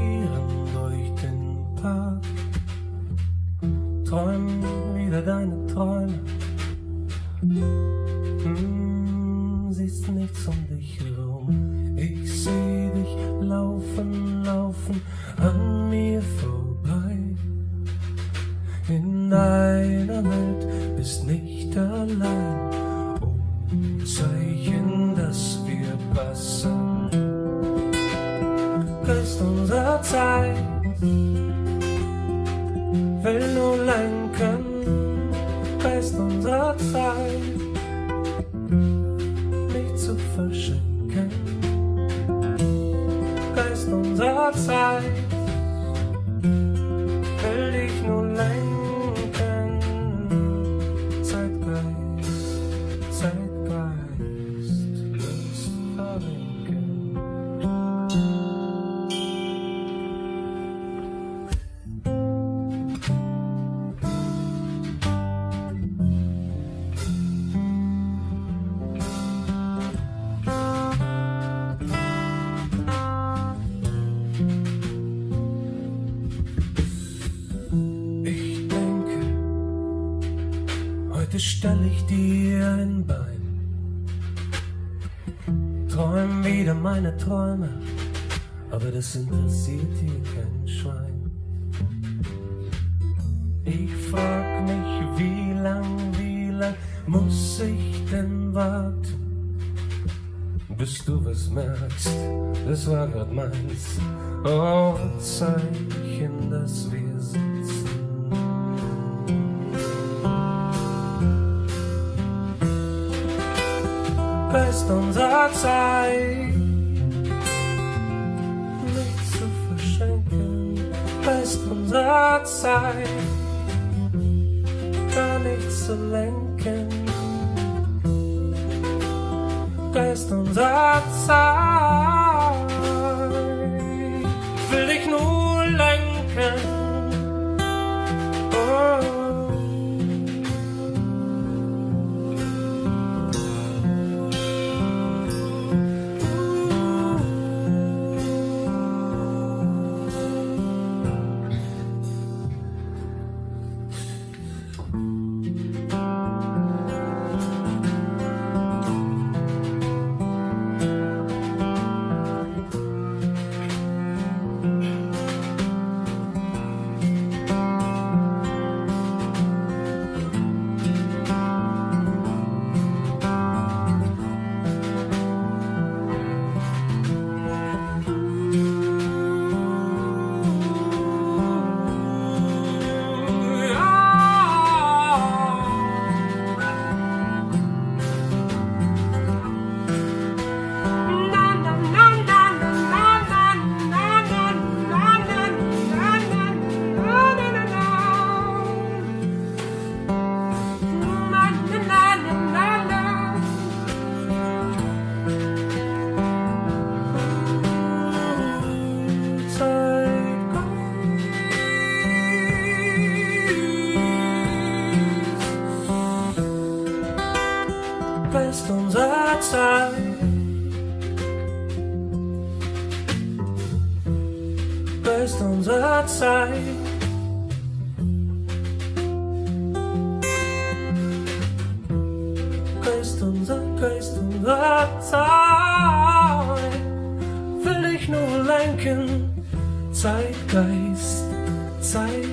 spazieren durch den Park. Träum wieder deine Träume. Siehst nichts um dich herum. Ich seh dich laufen, laufen an mir vorbei. In deiner Welt bist nicht allein. Oh, Zeichen, dass wir passen. Geist unserer Zeit will nur lenken. Geist unserer Zeit nicht zu verschenken. Geist unserer Zeit will dich nur lenken. Zeitgeist, Lust verrenken. Heute stell ich dir ein Bein, träum wieder meine Träume, aber das interessiert hier kein Schwein. Ich frag mich, wie lang muss ich denn warten, bis du was merkst, das war grad meins. Oh, Zeichen, dass wir sitzen. Geist unserer Zeit nichts zu verschenken. Geist unserer Zeit gar nichts zu lenken. Geist unserer Zeit will dich nur lenken. Oh. Geist unserer Zeit Geist unserer Zeit Geist unserer Zeit will dich nur lenken. Zeitgeist, Zeitgeist.